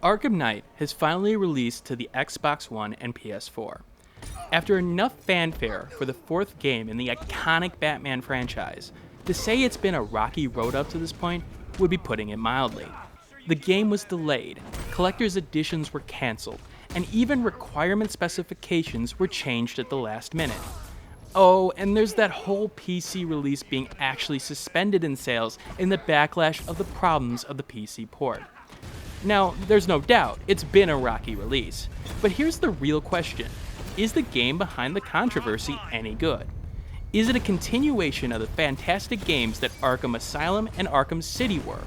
Arkham Knight has finally released to the Xbox One and PS4. After enough fanfare for the fourth game in the iconic Batman franchise, to say it's been a rocky road up to this point would be putting it mildly. The game was delayed, collector's editions were cancelled, and even requirement specifications were changed at the last minute. Oh, and there's that whole PC release being actually suspended in sales in the backlash of the problems of the PC port. Now, there's no doubt, it's been a rocky release, but here's the real question. Is the game behind the controversy any good? Is it a continuation of the fantastic games that Arkham Asylum and Arkham City were?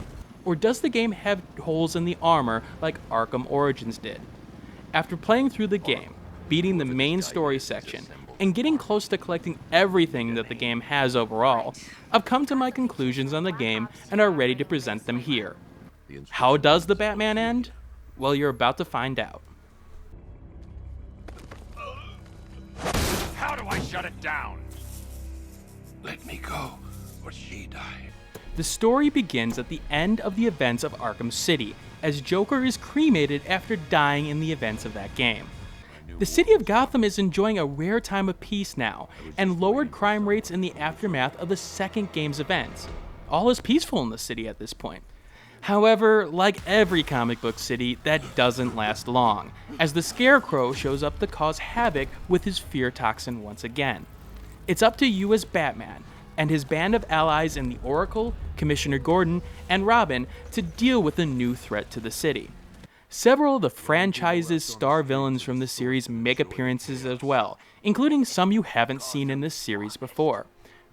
Or does the game have holes in the armor like Arkham Origins did? After playing through the game, beating the main story section, and getting close to collecting everything that the game has overall, I've come to my conclusions on the game and are ready to present them here. How does the Batman end? Well, you're about to find out. How do I shut it down? Let me go, or she die. The story begins at the end of the events of Arkham City, as Joker is cremated after dying in the events of that game. The city of Gotham is enjoying a rare time of peace now, and lowered crime rates in the aftermath of the second game's events. All is peaceful in the city at this point. However, like every comic book city, that doesn't last long, as the Scarecrow shows up to cause havoc with his fear toxin once again. It's up to you as Batman, and his band of allies in the Oracle, Commissioner Gordon, and Robin to deal with a new threat to the city. Several of the franchise's star villains from the series make appearances as well, including some you haven't seen in this series before.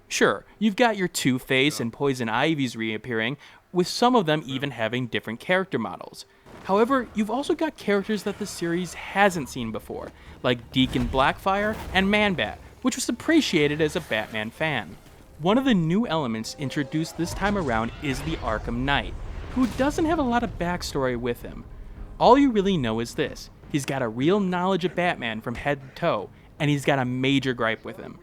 Sure, you've got your Two-Face and Poison Ivy's reappearing, with some of them even having different character models. However, you've also got characters that the series hasn't seen before, like Deacon Blackfire and Man-Bat, which was appreciated as a Batman fan. One of the new elements introduced this time around is the Arkham Knight, who doesn't have a lot of backstory with him. All you really know is this: he's got a real knowledge of Batman from head to toe, and he's got a major gripe with him.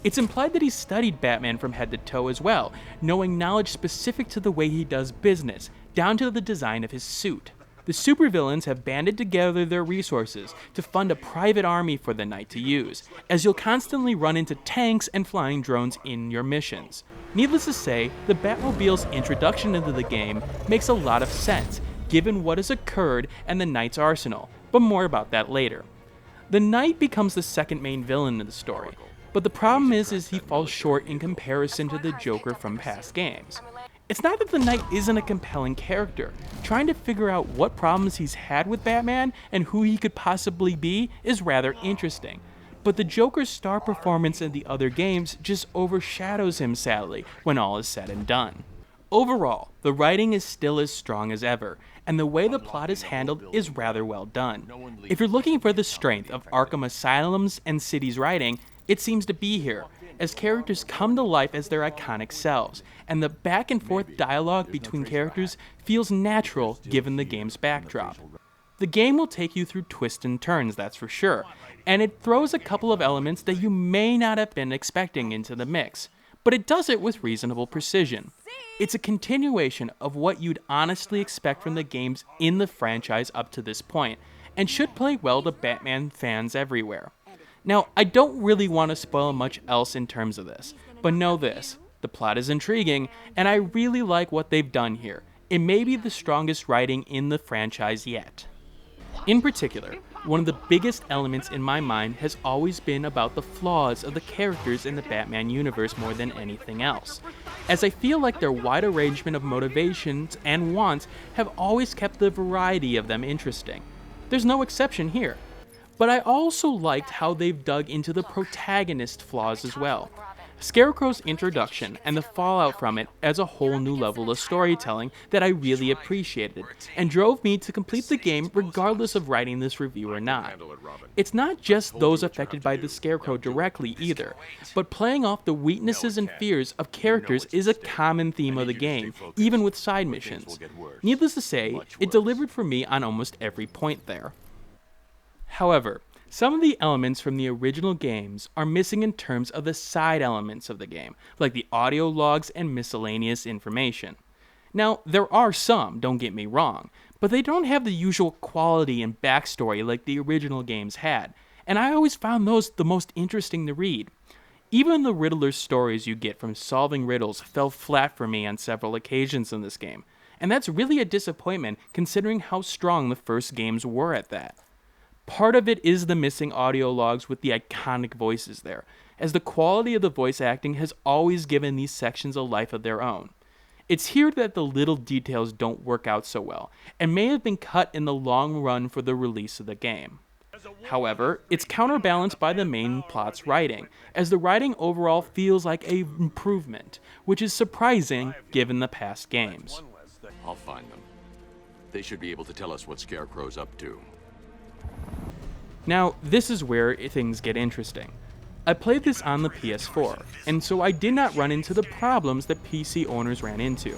It's implied that he studied Batman from head to toe as well, knowing knowledge specific to the way he does business, down to the design of his suit. The supervillains have banded together their resources to fund a private army for the Knight to use, as you'll constantly run into tanks and flying drones in your missions. Needless to say, the Batmobile's introduction into the game makes a lot of sense, given what has occurred and the Knight's arsenal, but more about that later. The Knight becomes the second main villain in the story, but the problem is he falls short in comparison to the Joker from past games. It's not that the Knight isn't a compelling character. Trying to figure out what problems he's had with Batman and who he could possibly be is rather interesting. But the Joker's star performance in the other games just overshadows him sadly when all is said and done. Overall, the writing is still as strong as ever, and the way the plot is handled is rather well done. If you're looking for the strength of Arkham Asylum's and City's writing, it seems to be here, as characters come to life as their iconic selves, and the back and forth dialogue between characters feels natural given the game's backdrop. The game will take you through twists and turns, that's for sure, and it throws a couple of elements that you may not have been expecting into the mix, but it does it with reasonable precision. It's a continuation of what you'd honestly expect from the games in the franchise up to this point, and should play well to Batman fans everywhere. Now, I don't really want to spoil much else in terms of this, but know this: the plot is intriguing, and I really like what they've done here. It may be the strongest writing in the franchise yet. In particular, one of the biggest elements in my mind has always been about the flaws of the characters in the Batman universe more than anything else, as I feel like their wide arrangement of motivations and wants have always kept the variety of them interesting. There's no exception here. But I also liked how they've dug into the protagonist flaws as well. Scarecrow's introduction and the fallout from it adds a whole new level of storytelling that I really appreciated, and drove me to complete the game regardless of writing this review or not. It's not just those affected by the Scarecrow directly either, but playing off the weaknesses and fears of characters is a common theme of the game, even with side missions. Needless to say, it delivered for me on almost every point there. However, some of the elements from the original games are missing in terms of the side elements of the game, like the audio logs and miscellaneous information. Now, there are some, don't get me wrong, but they don't have the usual quality and backstory like the original games had, and I always found those the most interesting to read. Even the Riddler's stories you get from solving riddles fell flat for me on several occasions in this game, and that's really a disappointment considering how strong the first games were at that. Part of it is the missing audio logs with the iconic voices there, as the quality of the voice acting has always given these sections a life of their own. It's here that the little details don't work out so well, and may have been cut in the long run for the release of the game. However, it's counterbalanced by the main plot's writing, as the writing overall feels like an improvement, which is surprising given the past games. I'll find them. They should be able to tell us what Scarecrow's up to. Now, this is where things get interesting. I played this on the PS4, and so I did not run into the problems that PC owners ran into.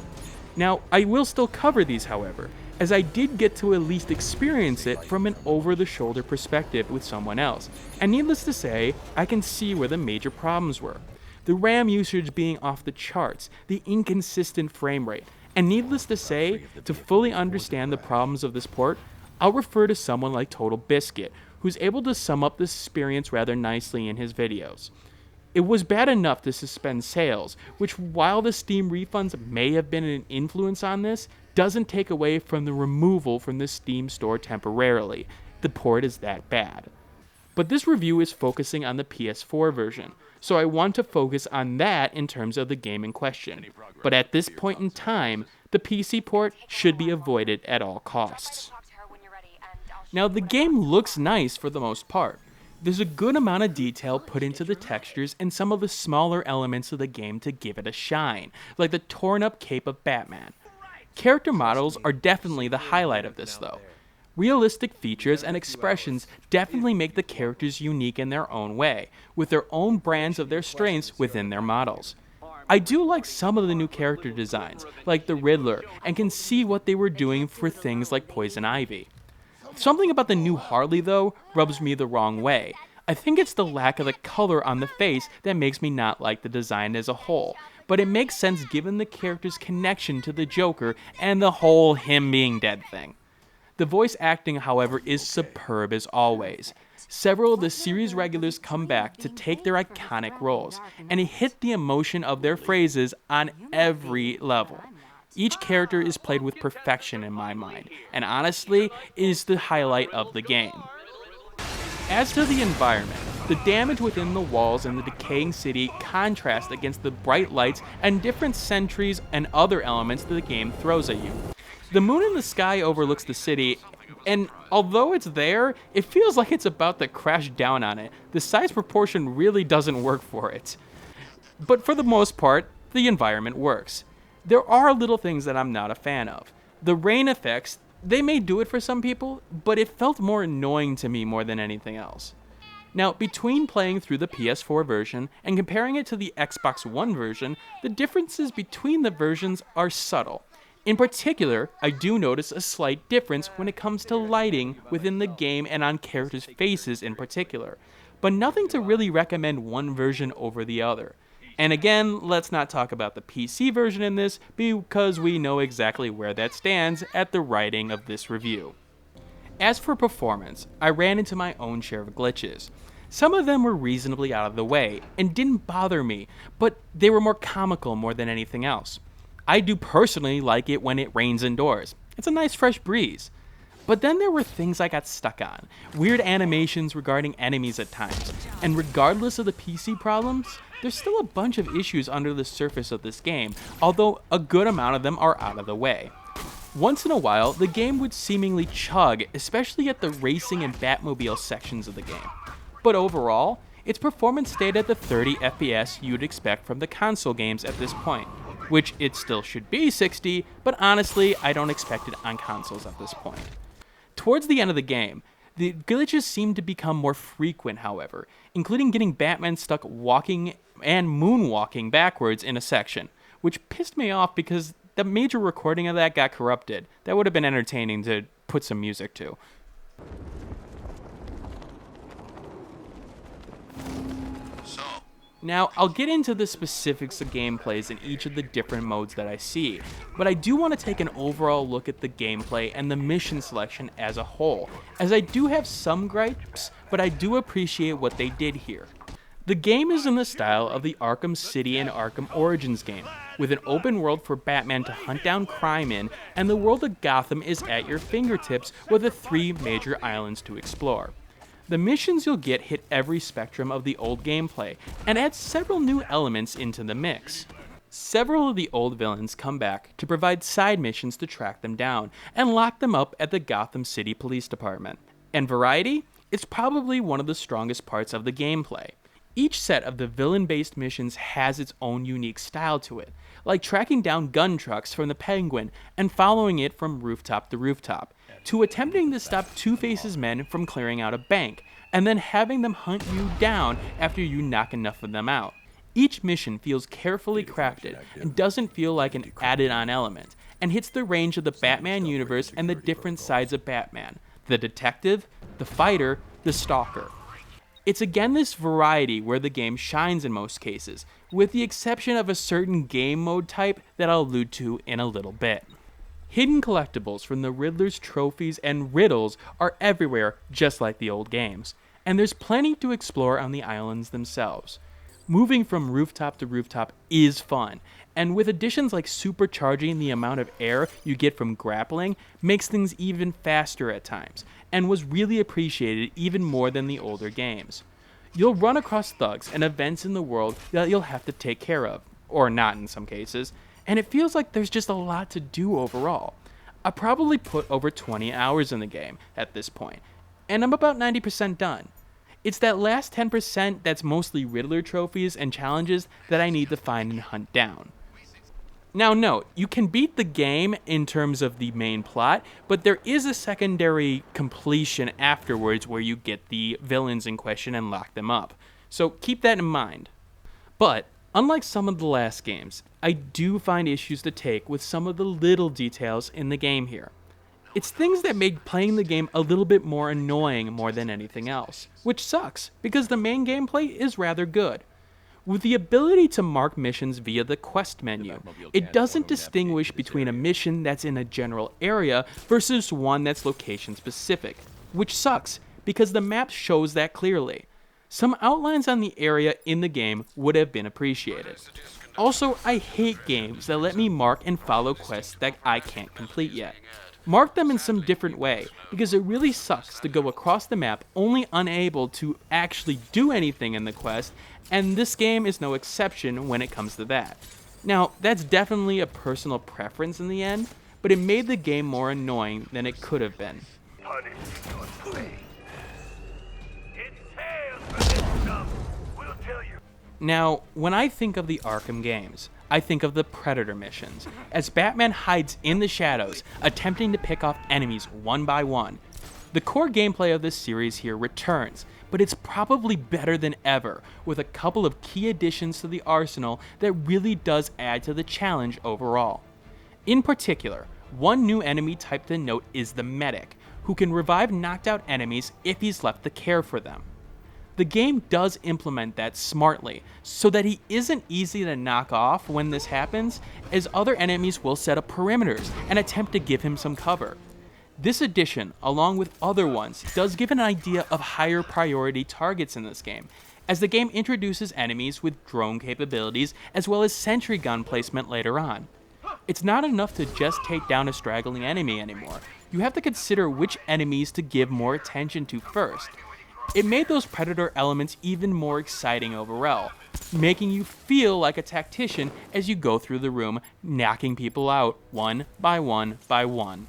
Now, I will still cover these, however, as I did get to at least experience it from an over-the-shoulder perspective with someone else, and needless to say, I can see where the major problems were. The RAM usage being off the charts, the inconsistent frame rate, and needless to say, to fully understand the problems of this port, I'll refer to someone like Total Biscuit, who's able to sum up this experience rather nicely in his videos. It was bad enough to suspend sales, which while the Steam refunds may have been an influence on this, doesn't take away from the removal from the Steam store temporarily. The port is that bad. But this review is focusing on the PS4 version, so I want to focus on that in terms of the game in question. But at this point in time, the PC port should be avoided at all costs. Now the game looks nice for the most part. There's a good amount of detail put into the textures and some of the smaller elements of the game to give it a shine, like the torn up cape of Batman. Character models are definitely the highlight of this though. Realistic features and expressions definitely make the characters unique in their own way, with their own brands of their strengths within their models. I do like some of the new character designs, like the Riddler, and can see what they were doing for things like Poison Ivy. Something about the new Harley, though, rubs me the wrong way. I think it's the lack of the color on the face that makes me not like the design as a whole, but it makes sense given the character's connection to the Joker and the whole him being dead thing. The voice acting, however, is superb as always. Several of the series regulars come back to take their iconic roles, and it hit the emotion of their phrases on every level. Each character is played with perfection in my mind, and honestly, is the highlight of the game. As to the environment, the damage within the walls and the decaying city contrast against the bright lights and different sentries and other elements that the game throws at you. The moon in the sky overlooks the city, and although it's there, it feels like it's about to crash down on it. The size proportion really doesn't work for it. But for the most part, the environment works. There are little things that I'm not a fan of. The rain effects, they may do it for some people, but it felt more annoying to me more than anything else. Now, between playing through the PS4 version and comparing it to the Xbox One version, the differences between the versions are subtle. In particular, I do notice a slight difference when it comes to lighting within the game and on characters' faces in particular, but nothing to really recommend one version over the other. And again, let's not talk about the PC version in this, because we know exactly where that stands at the writing of this review. As for performance, I ran into my own share of glitches. Some of them were reasonably out of the way, and didn't bother me, but they were more comical more than anything else. I do personally like it when it rains indoors. It's a nice fresh breeze. But then there were things I got stuck on, weird animations regarding enemies at times, and regardless of the PC problems, there's still a bunch of issues under the surface of this game, although a good amount of them are out of the way. Once in a while, the game would seemingly chug, especially at the racing and Batmobile sections of the game. But overall, its performance stayed at the 30 FPS you'd expect from the console games at this point, which it still should be 60, but honestly, I don't expect it on consoles at this point. Towards the end of the game, the glitches seemed to become more frequent, however, including getting Batman stuck walking and moonwalking backwards in a section, which pissed me off because the major recording of that got corrupted. That would have been entertaining to put some music to. So, Now, I'll get into the specifics of gameplays in each of the different modes that I see, but I do want to take an overall look at the gameplay and the mission selection as a whole, as I do have some gripes, but I do appreciate what they did here. The game is in the style of the Arkham City and Arkham Origins game, with an open world for Batman to hunt down crime in, and the world of Gotham is at your fingertips with the 3 major islands to explore. The missions you'll get hit every spectrum of the old gameplay, and add several new elements into the mix. Several of the old villains come back to provide side missions to track them down, and lock them up at the Gotham City Police Department. And variety? It's probably one of the strongest parts of the gameplay. Each set of the villain-based missions has its own unique style to it, like tracking down gun trucks from the Penguin and following it from rooftop to rooftop, to attempting to stop Two-Face's men from clearing out a bank, and then having them hunt you down after you knock enough of them out. Each mission feels carefully crafted and doesn't feel like an added-on element, and hits the range of the Batman universe and the different sides of Batman: the detective, the fighter, the stalker. It's again this variety where the game shines in most cases, with the exception of a certain game mode type that I'll allude to in a little bit. Hidden collectibles from the Riddler's trophies and riddles are everywhere, just like the old games, and there's plenty to explore on the islands themselves. Moving from rooftop to rooftop is fun, and with additions like supercharging the amount of air you get from grappling, makes things even faster at times, and was really appreciated even more than the older games. You'll run across thugs and events in the world that you'll have to take care of, or not in some cases, and it feels like there's just a lot to do overall. I probably put over 20 hours in the game at this point, and I'm about 90% done. It's that last 10% that's mostly Riddler trophies and challenges that I need to find and hunt down. Now note, you can beat the game in terms of the main plot, but there is a secondary completion afterwards where you get the villains in question and lock them up. So keep that in mind. But, unlike some of the last games, I do find issues to take with some of the little details in the game here. It's things that made playing the game a little bit more annoying more than anything else, which sucks, because the main gameplay is rather good. With the ability to mark missions via the quest menu, it doesn't distinguish between a mission that's in a general area versus one that's location specific, which sucks, because the map shows that clearly. Some outlines on the area in the game would have been appreciated. Also, I hate games that let me mark and follow quests that I can't complete yet. Mark them in some different way, because it really sucks to go across the map only unable to actually do anything in the quest, and this game is no exception when it comes to that. Now, that's definitely a personal preference in the end, but it made the game more annoying than it could have been. Now, when I think of the Arkham games, I think of the Predator missions, as Batman hides in the shadows, attempting to pick off enemies one by one. The core gameplay of this series here returns, but it's probably better than ever, with a couple of key additions to the arsenal that really does add to the challenge overall. In particular, one new enemy type to note is the Medic, who can revive knocked out enemies if he's left to care for them. The game does implement that smartly, so that he isn't easy to knock off when this happens, as other enemies will set up perimeters and attempt to give him some cover. This addition, along with other ones, does give an idea of higher priority targets in this game, as the game introduces enemies with drone capabilities as well as sentry gun placement later on. It's not enough to just take down a straggling enemy anymore. You have to consider which enemies to give more attention to first. It made those Predator elements even more exciting overall, making you feel like a tactician as you go through the room, knocking people out one by one by one.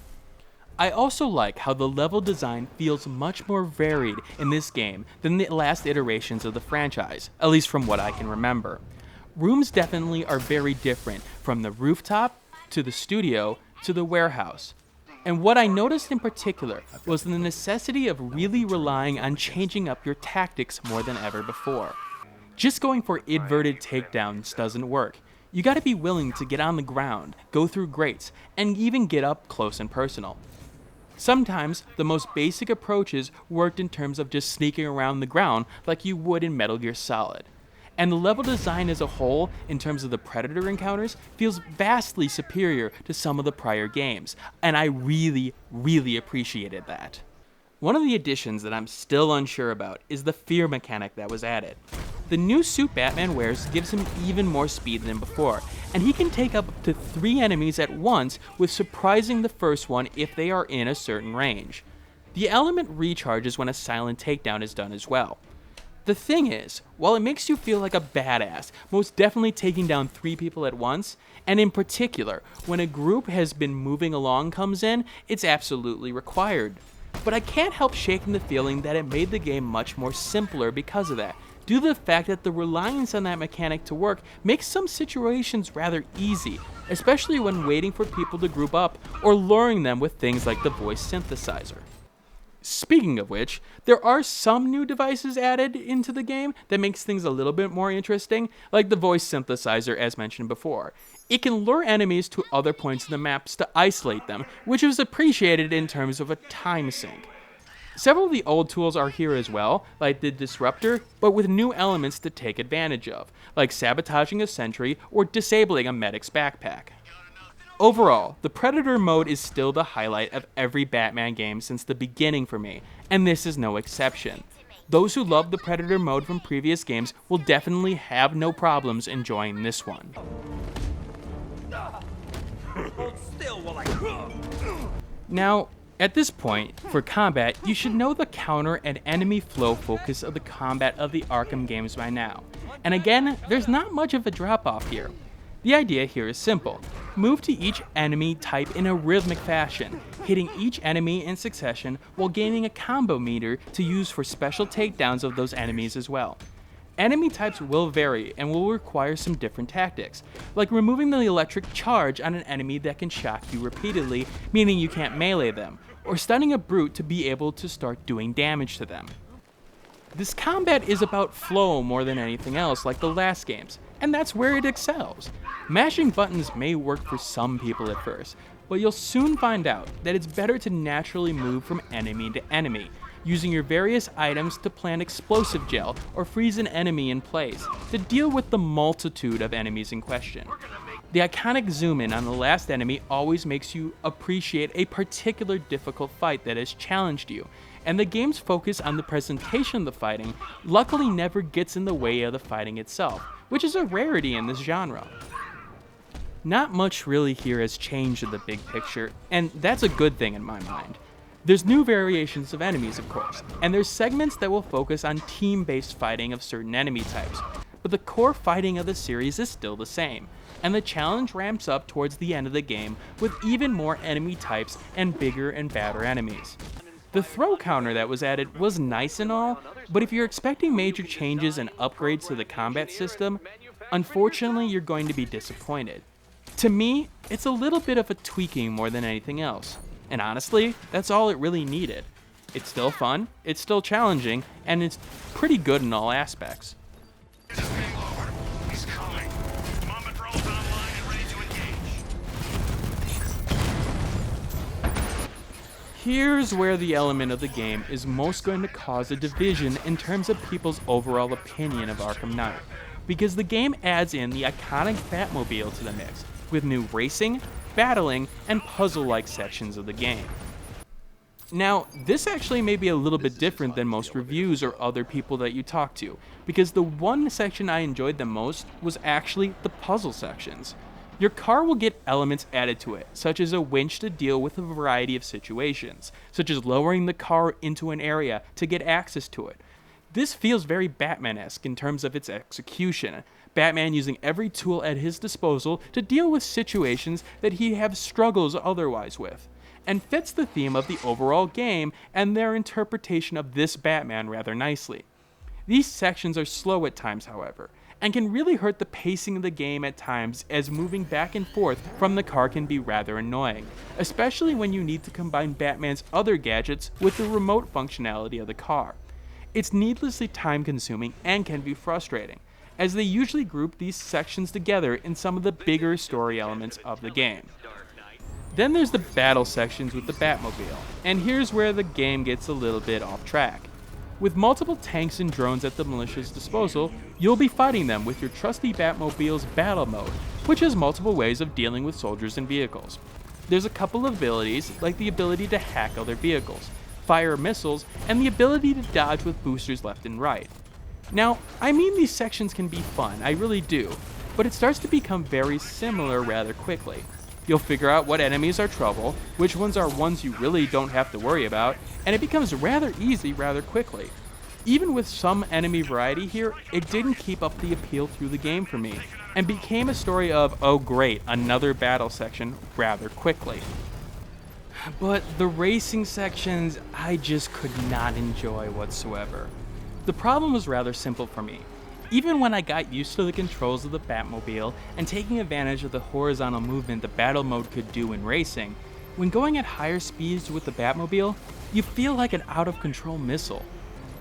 I also like how the level design feels much more varied in this game than the last iterations of the franchise, at least from what I can remember. Rooms definitely are very different, from the rooftop, to the studio, to the warehouse. And what I noticed in particular was the necessity of really relying on changing up your tactics more than ever before. Just going for inverted takedowns doesn't work. You gotta be willing to get on the ground, go through grates, and even get up close and personal. Sometimes, the most basic approaches worked in terms of just sneaking around the ground like you would in Metal Gear Solid. and the level design as a whole, in terms of the Predator encounters, feels vastly superior to some of the prior games, and I really, really appreciated that. One of the additions that I'm still unsure about is the fear mechanic that was added. The new suit Batman wears gives him even more speed than before, and he can take up to 3 enemies at once, with surprising the first one if they are in a certain range. The element recharges when a silent takedown is done as well. The thing is, while it makes you feel like a badass, most definitely taking down 3 people at once, and in particular, when a group has been moving along comes in, it's absolutely required. But I can't help shaking the feeling that it made the game much more simpler because of that, due to the fact that the reliance on that mechanic to work makes some situations rather easy, especially when waiting for people to group up or luring them with things like the voice synthesizer. Speaking of which, there are some new devices added into the game that makes things a little bit more interesting, like the voice synthesizer as mentioned before. It can lure enemies to other points in the maps to isolate them, which was appreciated in terms of a time sink. Several of the old tools are here as well, like the Disruptor, but with new elements to take advantage of, like sabotaging a sentry or disabling a medic's backpack. Overall, the Predator mode is still the highlight of every Batman game since the beginning for me, and this is no exception. Those who love the Predator mode from previous games will definitely have no problems enjoying this one. Now, at this point, for combat, you should know the counter and enemy flow focus of the combat of the Arkham games by now. And again, there's not much of a drop-off here. The idea here is simple. Move to each enemy type in a rhythmic fashion, hitting each enemy in succession while gaining a combo meter to use for special takedowns of those enemies as well. Enemy types will vary and will require some different tactics, like removing the electric charge on an enemy that can shock you repeatedly, meaning you can't melee them, or stunning a brute to be able to start doing damage to them. This combat is about flow more than anything else, like the last games, and that's where it excels. Mashing buttons may work for some people at first, but you'll soon find out that it's better to naturally move from enemy to enemy, using your various items to plant explosive gel or freeze an enemy in place to deal with the multitude of enemies in question. The iconic zoom in on the last enemy always makes you appreciate a particular difficult fight that has challenged you, and the game's focus on the presentation of the fighting luckily never gets in the way of the fighting itself, which is a rarity in this genre. Not much really here has changed in the big picture, and that's a good thing in my mind. There's new variations of enemies, of course, and there's segments that will focus on team-based fighting of certain enemy types, but the core fighting of the series is still the same, and the challenge ramps up towards the end of the game with even more enemy types and bigger and badder enemies. The throw counter that was added was nice and all, but if you're expecting major changes and upgrades to the combat system, unfortunately you're going to be disappointed. To me, it's a little bit of a tweaking more than anything else. And honestly, that's all it really needed. It's still fun, it's still challenging, and it's pretty good in all aspects. He's coming. Bomb patrol's online and ready to engage. Here's where the element of the game is most going to cause a division in terms of people's overall opinion of Arkham Knight, because the game adds in the iconic Batmobile to the mix, with new racing, battling, and puzzle-like sections of the game. Now, this actually may be a little bit different than most reviews or other people that you talk to, because the one section I enjoyed the most was actually the puzzle sections. Your car will get elements added to it, such as a winch to deal with a variety of situations, such as lowering the car into an area to get access to it. This feels very Batman-esque in terms of its execution, Batman using every tool at his disposal to deal with situations that he has struggles otherwise with, and fits the theme of the overall game and their interpretation of this Batman rather nicely. These sections are slow at times, however, and can really hurt the pacing of the game at times, as moving back and forth from the car can be rather annoying, especially when you need to combine Batman's other gadgets with the remote functionality of the car. It's needlessly time-consuming and can be frustrating, as they usually group these sections together in some of the bigger story elements of the game. Then there's the battle sections with the Batmobile, and here's where the game gets a little bit off track. With multiple tanks and drones at the militia's disposal, you'll be fighting them with your trusty Batmobile's battle mode, which has multiple ways of dealing with soldiers and vehicles. There's a couple of abilities, like the ability to hack other vehicles, fire missiles, and the ability to dodge with boosters left and right. Now, I mean these sections can be fun, I really do, but it starts to become very similar rather quickly. You'll figure out what enemies are trouble, which ones are ones you really don't have to worry about, and it becomes rather easy rather quickly. Even with some enemy variety here, it didn't keep up the appeal through the game for me, and became a story of, oh great, another battle section rather quickly. But the racing sections, I just could not enjoy whatsoever. The problem was rather simple for me. Even when I got used to the controls of the Batmobile and taking advantage of the horizontal movement the battle mode could do in racing, when going at higher speeds with the Batmobile, you feel like an out-of-control missile.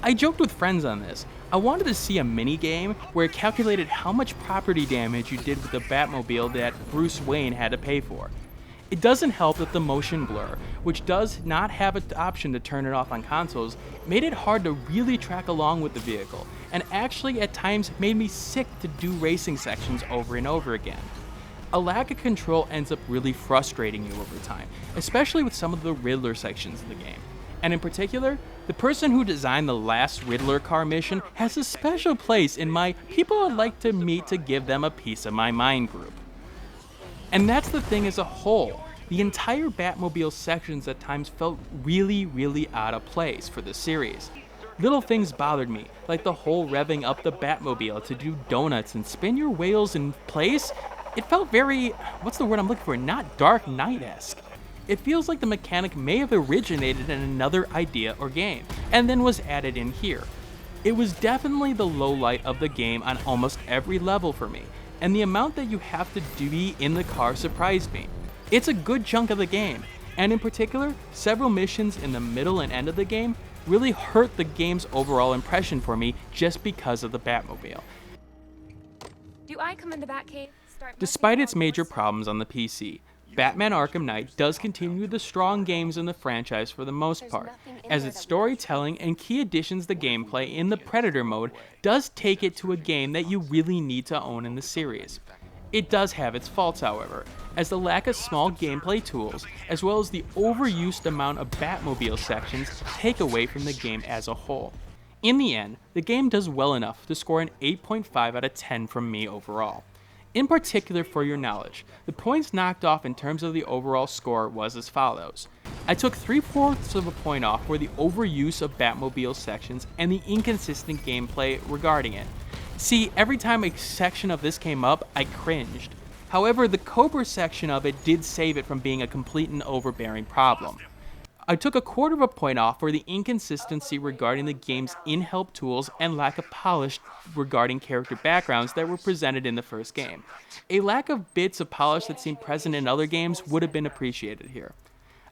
I joked with friends on this. I wanted to see a mini-game where it calculated how much property damage you did with the Batmobile that Bruce Wayne had to pay for. It doesn't help that the motion blur, which does not have an option to turn it off on consoles, made it hard to really track along with the vehicle, and actually at times made me sick to do racing sections over and over again. A lack of control ends up really frustrating you over time, especially with some of the Riddler sections of the game. And in particular, the person who designed the last Riddler car mission has a special place in my people I'd like to meet to give them a piece of my mind group. And that's the thing as a whole. The entire Batmobile sections at times felt really out of place for the series. Little things bothered me, like the whole revving up the Batmobile to do donuts and spin your wheels in place. It felt very, what's the word I'm looking for, not Dark Knight-esque. It feels like the mechanic may have originated in another idea or game, and then was added in here. It was definitely the low light of the game on almost every level for me, and the amount that you have to be in the car surprised me. It's a good chunk of the game, and in particular, several missions in the middle and end of the game really hurt the game's overall impression for me just because of the Batmobile. Do I come in the Batcave? Despite its major problems on the PC, Batman Arkham Knight does continue the strong games in the franchise for the most part, as its storytelling and key additions to gameplay in the Predator mode does take it to a game that you really need to own in the series. It does have its faults, however, as the lack of small gameplay tools, as well as the overused amount of Batmobile sections, take away from the game as a whole. In the end, the game does well enough to score an 8.5 out of 10 from me overall. In particular, for your knowledge, the points knocked off in terms of the overall score was as follows. I took 3/4 of a point off for the overuse of Batmobile sections and the inconsistent gameplay regarding it. See, every time a section of this came up, I cringed. However, the Cobra section of it did save it from being a complete and overbearing problem. I took 1/4 of a point off for the inconsistency regarding the game's in-help tools and lack of polish regarding character backgrounds that were presented in the first game. A lack of bits of polish that seemed present in other games would have been appreciated here.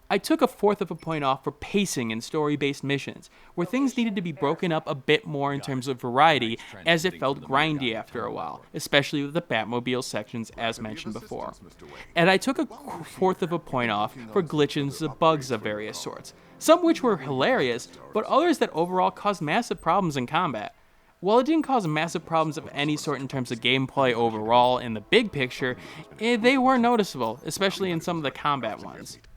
I took 1/4 of a point off for pacing and story-based missions, where things needed to be broken up a bit more in terms of variety, as it felt grindy after a while, especially with the Batmobile sections as mentioned before. And I took 1/4 of a point off for glitches and bugs of various sorts, some which were hilarious, but others that overall caused massive problems in combat. While it didn't cause massive problems of any sort in terms of gameplay overall in the big picture, they were noticeable, especially in some of the combat ones.